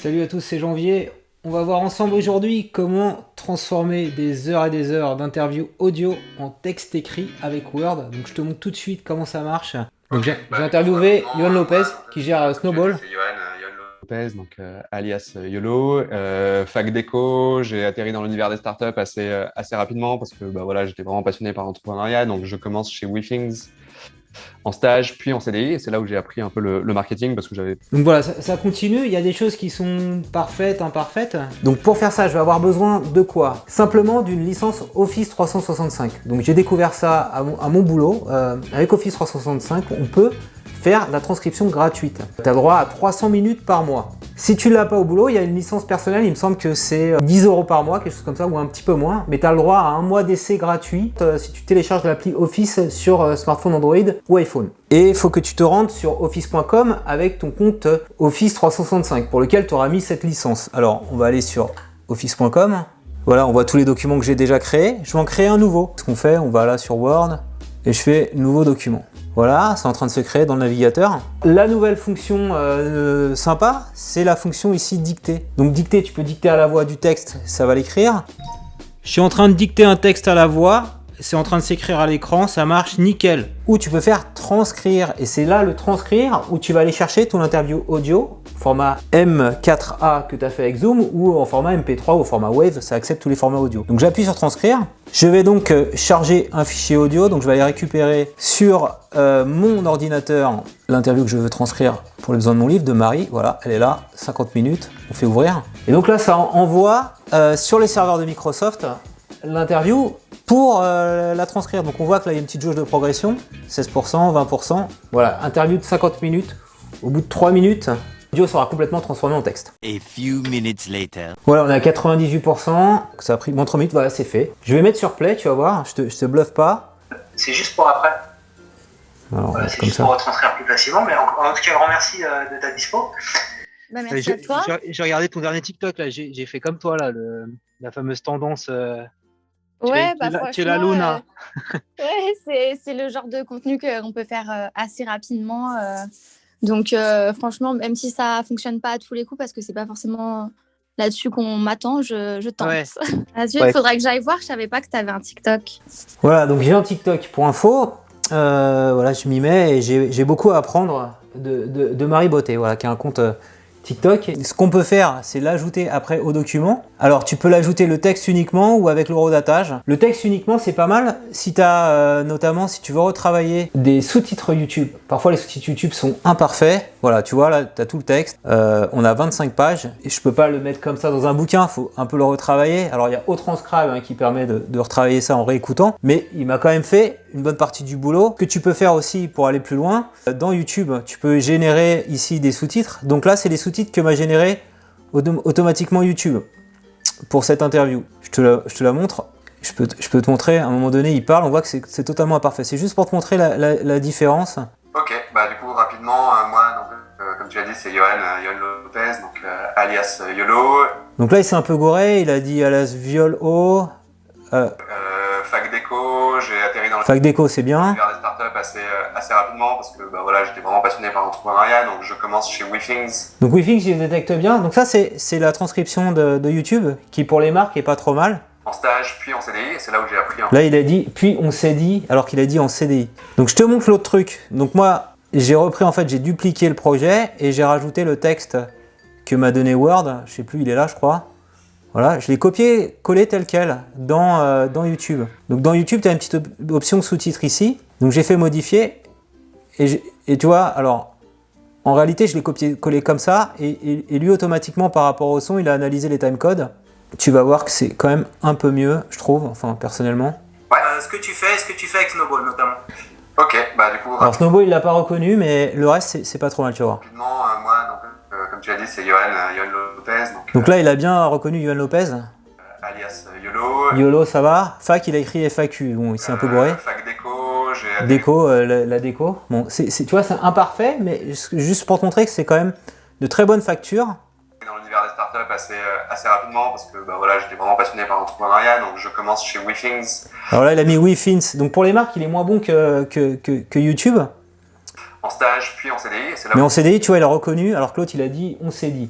Salut à tous, c'est Janvier. On va voir ensemble aujourd'hui comment transformer des heures et des heures d'interview audio en texte écrit avec Word. Donc je te montre tout de suite comment ça marche. Donc j'ai interviewé Yohan Lopez qui gère Snowball. C'est Yohan Lopez, donc alias YOLO. Fac d'éco, j'ai atterri dans l'univers des startups assez rapidement parce que voilà, j'étais vraiment passionné par l'entrepreneuriat. Donc je commence chez WeThings en stage, puis en CDI. Et c'est là où j'ai appris un peu le marketing parce que j'avais... Donc voilà, ça continue. Il y a des choses qui sont parfaites, imparfaites. Donc pour faire ça, je vais avoir besoin de quoi? Simplement d'une licence Office 365. Donc j'ai découvert ça à mon boulot. Avec Office 365, on peut faire la transcription gratuite. Tu as droit à 300 minutes par mois. Si tu l'as pas au boulot, il y a une licence personnelle, il me semble que c'est 10 € par mois, quelque chose comme ça, ou un petit peu moins. Mais tu as le droit à un mois d'essai gratuit si tu télécharges l'appli Office sur smartphone Android ou iPhone. Et il faut que tu te rendes sur office.com avec ton compte Office 365 pour lequel tu auras mis cette licence. Alors, on va aller sur office.com. Voilà, on voit tous les documents que j'ai déjà créés. Je vais en créer un nouveau. Ce qu'on fait, on va là sur Word et je fais nouveau document. Voilà, c'est en train de se créer dans le navigateur. La nouvelle fonction sympa, c'est la fonction ici dicter. Donc dicter, tu peux dicter à la voix du texte, ça va l'écrire. Je suis en train de dicter un texte à la voix, c'est en train de s'écrire à l'écran, ça marche nickel. Ou tu peux faire transcrire, et c'est là le transcrire où tu vas aller chercher ton interview audio, format M4A que tu as fait avec Zoom, ou en format MP3 ou au format Wave, ça accepte tous les formats audio. Donc j'appuie sur transcrire. Je vais donc charger un fichier audio, donc je vais aller récupérer sur mon ordinateur l'interview que je veux transcrire pour les besoins de mon livre de Marie. Voilà, elle est là, 50 minutes, on fait ouvrir. Et donc là, ça envoie sur les serveurs de Microsoft l'interview pour la transcrire. Donc on voit que là, il y a une petite jauge de progression, 16%, 20%. Voilà, interview de 50 minutes. Au bout de 3 minutes, l'audio sera complètement transformé en texte. A few minutes later. Voilà, on est à 98%. Ça a pris moins 3 minutes, voilà, c'est fait. Je vais mettre sur play, tu vas voir, je te bluffe pas. C'est juste pour après. Alors, Voilà, c'est comme juste ça. pour retranscrire plus facilement, mais en tout cas, grand merci de ta dispo. Bah, merci à toi. J'ai regardé ton dernier TikTok, là, j'ai fait comme toi, là, la fameuse tendance. Ouais, tu es la Luna. ouais, c'est le genre de contenu qu'on peut faire assez rapidement. Donc, franchement, même si ça fonctionne pas à tous les coups, parce que c'est pas forcément là-dessus qu'on m'attend, je tente. Ouais. Là-dessus, il faudrait que j'aille voir. Je savais pas que tu avais un TikTok. Voilà, donc j'ai un TikTok pour info. Voilà, je m'y mets et j'ai beaucoup à apprendre de Marie Beauté, voilà, qui a un compte TikTok. Ce qu'on peut faire, c'est l'ajouter après au document. Alors, tu peux l'ajouter le texte uniquement ou avec l'horodatage. Le texte uniquement, c'est pas mal si tu as, notamment, si tu veux retravailler des sous-titres YouTube. Parfois, les sous-titres YouTube sont imparfaits. Voilà, tu vois, là, tu as tout le texte. On a 25 pages et je peux pas le mettre comme ça dans un bouquin. Il faut un peu le retravailler. Alors, il y a Autranscribe qui permet de retravailler ça en réécoutant. Mais il m'a quand même fait une bonne partie du boulot. Ce que tu peux faire aussi pour aller plus loin, dans YouTube, tu peux générer ici des sous-titres. Donc là, c'est les sous-titres que m'a généré automatiquement YouTube pour cette interview. Je te la montre. Je peux te montrer, à un moment donné, il parle, on voit que c'est totalement imparfait. C'est juste pour te montrer la différence. Ok, du coup, rapidement, moi, donc, comme tu as dit, c'est Yohan Lopez, donc alias YOLO. Donc là, il s'est un peu goré, il a dit alias Viol-O. Fac d'éco, j'ai atterri dans Fac d'éco, c'est bien. l'univers des startups assez rapidement parce que voilà, j'étais vraiment passionné par l'entrepreneuriat, donc je commence chez WeThings. Donc WeThings, il détecte bien. Donc ça, c'est la transcription de YouTube, qui pour les marques est pas trop mal. En stage, puis en CDI, et c'est là où j'ai appris. Là, il a dit, puis on s'est dit, alors qu'il a dit en CDI. Donc je te montre l'autre truc. Donc moi, j'ai repris, en fait, j'ai dupliqué le projet et j'ai rajouté le texte que m'a donné Word. Je sais plus, il est là, je crois. Voilà, je l'ai copié-collé tel quel dans YouTube. Donc dans YouTube, tu as une petite option sous-titres ici. Donc j'ai fait modifier et tu vois, alors en réalité, je l'ai copié-collé comme ça et lui automatiquement par rapport au son, il a analysé les timecodes. Tu vas voir que c'est quand même un peu mieux, je trouve, enfin personnellement. Ouais. Ce que tu fais avec Snowball notamment. Ok, du coup, Alors Snowball, il l'a pas reconnu, mais le reste, c'est pas trop mal, tu vois. rapidement, moi, donc, comme tu as dit, c'est Yohan Lopez, Donc là, il a bien reconnu Yohan Lopez. alias YOLO. YOLO, ça va. Fac, il a écrit FAQ. Bon, il s'est un peu gouré. Fac d'éco, j'ai atterri Déco, la déco. Bon, tu vois, c'est imparfait, mais juste pour te montrer que c'est quand même de très bonne facture. dans l'univers des startups assez rapidement parce que voilà, j'étais vraiment passionné par l'entrepreneuriat, donc je commence chez WeThings. Alors là, il a mis WeThings. Donc pour les marques, il est moins bon que YouTube. En stage, puis en CDI. Et c'est là Mais en CDI, tu vois, il a reconnu, alors que l'autre, il a dit on s'est dit.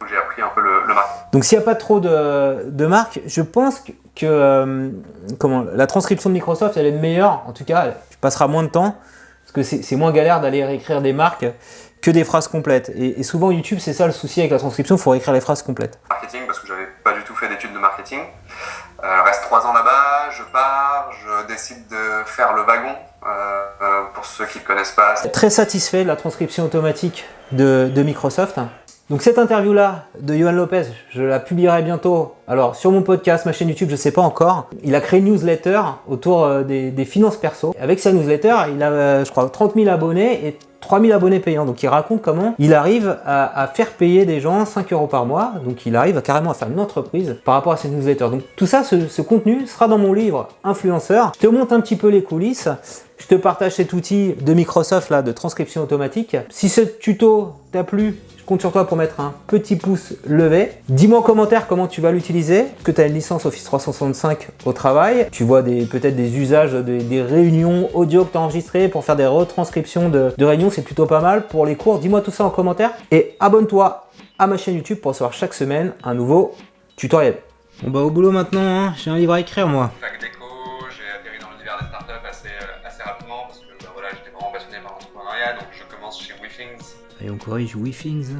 où pris un peu le marché. Donc s'il n'y a pas trop de marques, je pense que la transcription de Microsoft, elle est meilleure. En tout cas, tu passeras moins de temps, parce que c'est moins galère d'aller réécrire des marques que des phrases complètes. Et souvent YouTube, c'est ça le souci avec la transcription, il faut réécrire les phrases complètes. Marketing, parce que j'avais pas du tout fait d'études de marketing. Reste 3 ans là-bas, je pars, je décide de faire le wagon, pour ceux qui ne connaissent pas. Très satisfait de la transcription automatique de Microsoft. Donc cette interview-là de Johan Lopez, je la publierai bientôt. Alors sur mon podcast, ma chaîne YouTube, je ne sais pas encore. Il a créé une newsletter autour des finances perso. Avec sa newsletter, il a, je crois, 30 000 abonnés et 3 000 abonnés payants. Donc il raconte comment il arrive à faire payer des gens 5 € par mois. Donc il arrive carrément à faire une entreprise par rapport à cette newsletter. Donc tout ça, ce contenu sera dans mon livre Influenceur. Je te montre un petit peu les coulisses. Je te partage cet outil de Microsoft là, de transcription automatique. Si ce tuto t'a plu, je compte sur toi pour mettre un petit pouce levé. Dis-moi en commentaire comment tu vas l'utiliser. Est-ce que tu as une licence Office 365 au travail? Tu vois peut-être des usages, des réunions audio que tu as enregistrées pour faire des retranscriptions de réunions. C'est plutôt pas mal pour les cours. Dis-moi tout ça en commentaire. Et abonne-toi à ma chaîne YouTube pour recevoir chaque semaine un nouveau tutoriel. Bon bah au boulot maintenant, hein. J'ai un livre à écrire moi. Fac d'éco, j'ai atterri dans l'univers des startups assez rapidement parce que voilà, j'étais vraiment passionné par l'entrepreneuriat, donc je commence chez WeThings. Et on corrige WeThings.